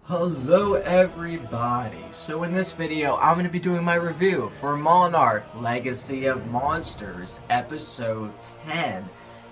Hello everybody! So in this video, I'm going to be doing my review for Monarch Legacy of Monsters Episode 10.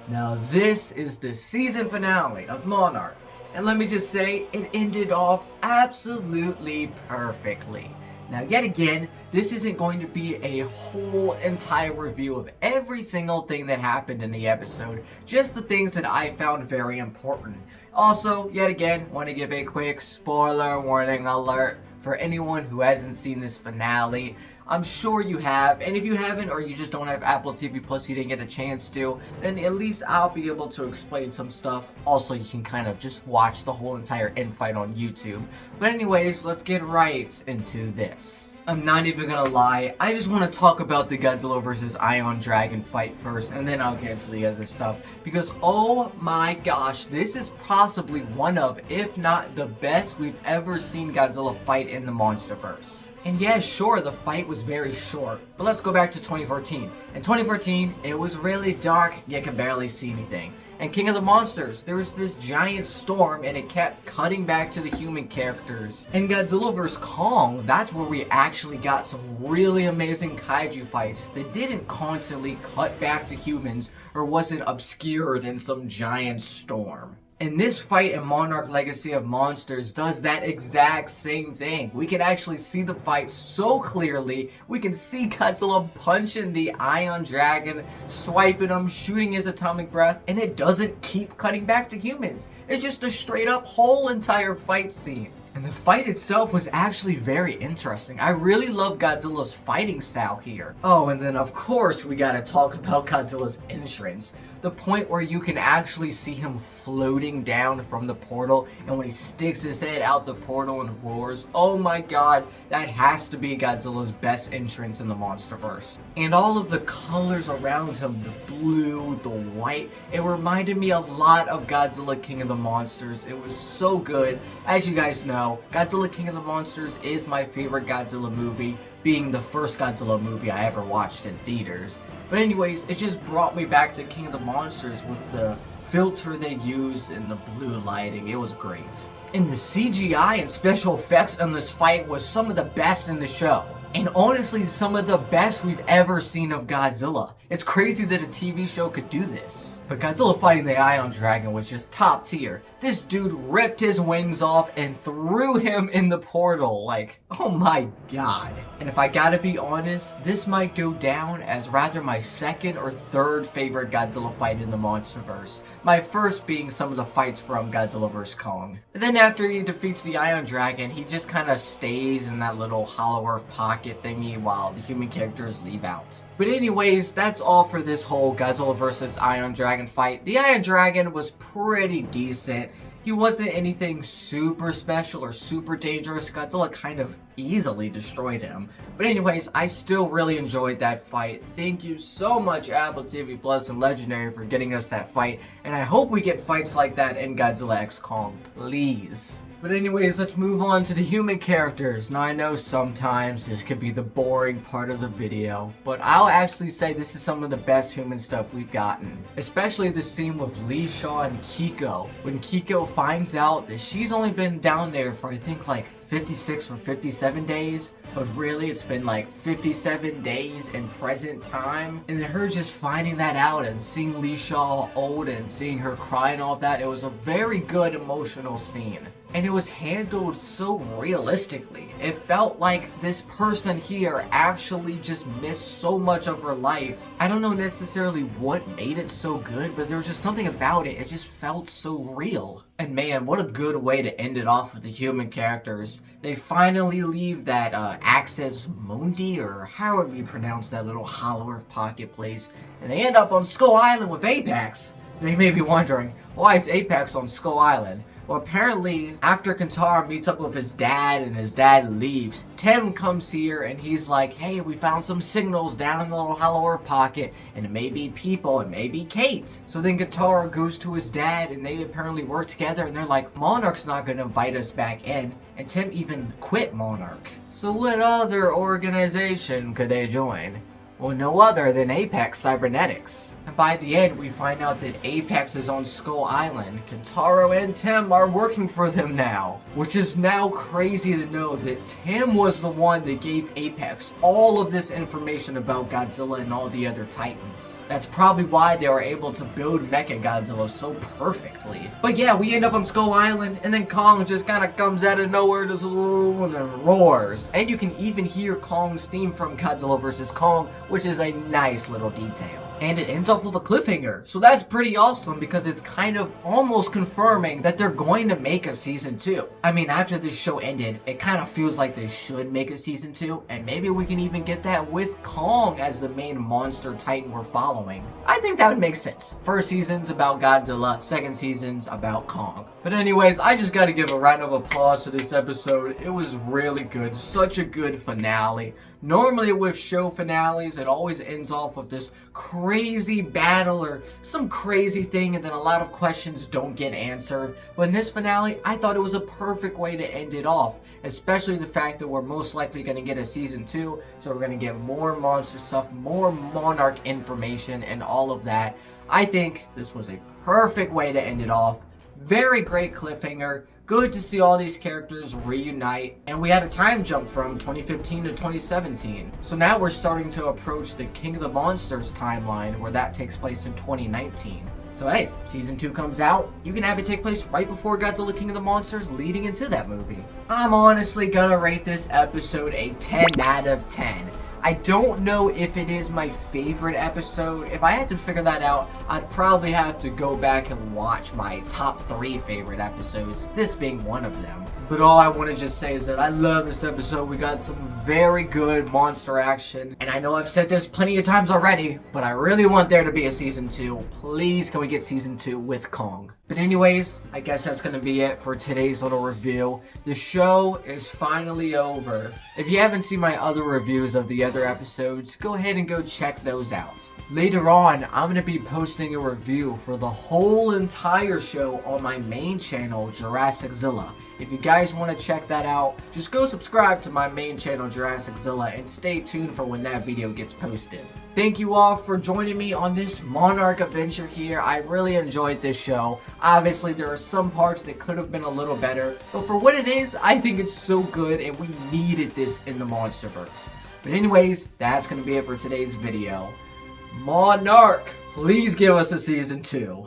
Now this is the season finale of Monarch, and let me just say, it ended off absolutely perfectly. Now yet again, this isn't going to be a whole entire review of every single thing that happened in the episode, just the things that I found very important. Also, yet again, want to give a quick spoiler warning alert for anyone who hasn't seen this finale. I'm sure you have, and if you haven't or you just don't have Apple TV Plus, you didn't get a chance to, then at least I'll be able to explain some stuff. Also, you can kind of just watch the whole entire infight on YouTube. But anyways, let's get right into this. I'm not even gonna lie, I just want to talk about the Godzilla vs. Ion Dragon fight first, and then I'll get into the other stuff. Because oh my gosh, this is possibly one of, if not the best we've ever seen Godzilla fight in the MonsterVerse. And yeah, sure, the fight was very short, but let's go back to 2014. In 2014, it was really dark, you could barely see anything. And King of the Monsters, there was this giant storm and it kept cutting back to the human characters. In Godzilla vs. Kong, that's where we actually got some really amazing kaiju fights that didn't constantly cut back to humans or wasn't obscured in some giant storm. And this fight in Monarch Legacy of Monsters does that exact same thing. We can actually see the fight so clearly. We can see Godzilla punching the Ion Dragon, swiping him, shooting his atomic breath, and it doesn't keep cutting back to humans. It's just a straight up whole entire fight scene. And the fight itself was actually very interesting. I really love Godzilla's fighting style here. Oh, and then of course we gotta talk about Godzilla's entrance. The point where you can actually see him floating down from the portal, and when he sticks his head out the portal and roars, oh my god, that has to be Godzilla's best entrance in the MonsterVerse. And all of the colors around him, the blue, the white, it reminded me a lot of Godzilla King of the Monsters. It was so good. As you guys know, Godzilla King of the Monsters is my favorite Godzilla movie, being the first Godzilla movie I ever watched in theaters. But anyways, it just brought me back to King of the Monsters with the filter they used and the blue lighting. It was great. And the CGI and special effects in this fight was some of the best in the show. And honestly, some of the best we've ever seen of Godzilla. It's crazy that a TV show could do this. But Godzilla fighting the Ion Dragon was just top tier. This dude ripped his wings off and threw him in the portal. Like, oh my god. And if I gotta be honest, this might go down as rather my second or third favorite Godzilla fight in the MonsterVerse. My first being some of the fights from Godzilla vs. Kong. And then after he defeats the Ion Dragon, he just kind of stays in that little Hollow Earth pocket thingy while the human characters leave out. But anyways, that's all for this whole Godzilla vs. Ion Dragon fight. The Ion Dragon was pretty decent. He wasn't anything super special or super dangerous. Godzilla kind of easily destroyed him. But anyways, I still really enjoyed that fight. Thank you so much Apple TV Plus and Legendary for getting us that fight. And I hope we get fights like that in Godzilla x Kong, please. But anyways, let's move on to the human characters. Now I know sometimes this could be the boring part of the video, but I'll actually say this is some of the best human stuff we've gotten. Especially the scene with Lee Shaw and Kiko. When Kiko finds out that she's only been down there for I think like 56 or 57 days, but really it's been like 57 days in present time. And then her just finding that out and seeing Lee Shaw old and seeing her cry and all that, it was a very good emotional scene. And it was handled so realistically. It felt like this person here actually just missed so much of her life. I don't know necessarily what made it so good, but there was just something about it. It just felt so real. And man, what a good way to end it off with the human characters. They finally leave that Axis Mundi, or however you pronounce that little Hollow Earth pocket place, and they end up on Skull Island with Apex. Now you may be wondering, why is Apex on Skull Island? Well, apparently, after Kentaro meets up with his dad and his dad leaves, Tim comes here and he's like, hey, we found some signals down in the little Hollow Earth pocket, and it may be people, it may be Kate. So then Kentaro goes to his dad and they apparently work together and they're like, Monarch's not going to invite us back in, and Tim even quit Monarch. So what other organization could they join? Well, no other than Apex Cybernetics. And by the end, we find out that Apex is on Skull Island. Kentaro and Tim are working for them now. Which is now crazy to know that Tim was the one that gave Apex all of this information about Godzilla and all the other Titans. That's probably why they were able to build Mechagodzilla so perfectly. But yeah, we end up on Skull Island, and then Kong just kind of comes out of nowhere, just and then roars. And you can even hear Kong's theme from Godzilla vs. Kong, which is a nice little detail. And it ends off with a cliffhanger, so that's pretty awesome because it's kind of almost confirming that they're going to make a season 2. I mean, after this show ended, it kind of feels like they should make a season 2, and maybe we can even get that with Kong as the main monster titan we're following. I think that would make sense. First season's about Godzilla, second season's about Kong. But anyways, I just gotta give a round of applause to this episode. It was really good, such a good finale. Normally with show finales, it always ends off with this crazy battle or some crazy thing, and then a lot of questions don't get answered. But in this finale, I thought it was a perfect way to end it off, especially the fact that we're most likely going to get a season 2, so we're going to get more monster stuff, more Monarch information, and all of that. I think this was a perfect way to end it off. Very great cliffhanger. Good to see all these characters reunite, and we had a time jump from 2015 to 2017. So now we're starting to approach the King of the Monsters timeline, where that takes place in 2019. So hey, season 2 comes out, you can have it take place right before Godzilla King of the Monsters, leading into that movie. I'm honestly gonna rate this episode a 10 out of 10. I don't know if it is my favorite episode. If I had to figure that out, I'd probably have to go back and watch my top 3 favorite episodes, this being one of them. But all I want to just say is that I love this episode. We got some very good monster action. And I know I've said this plenty of times already, but I really want there to be a season 2. Please, can we get season 2 with Kong? But anyways, I guess that's going to be it for today's little review. The show is finally over. If you haven't seen my other reviews of the other episodes, go ahead and go check those out. Later on, I'm going to be posting a review for the whole entire show on my main channel, Jurassiczilla. If you guys want to check that out, just go subscribe to my main channel, Jurassiczilla, and stay tuned for when that video gets posted. Thank you all for joining me on this Monarch adventure here. I really enjoyed this show. Obviously, there are some parts that could have been a little better, but for what it is, I think it's so good, and we needed this in the Monsterverse. But anyways, that's going to be it for today's video. Monarch, please give us a season 2.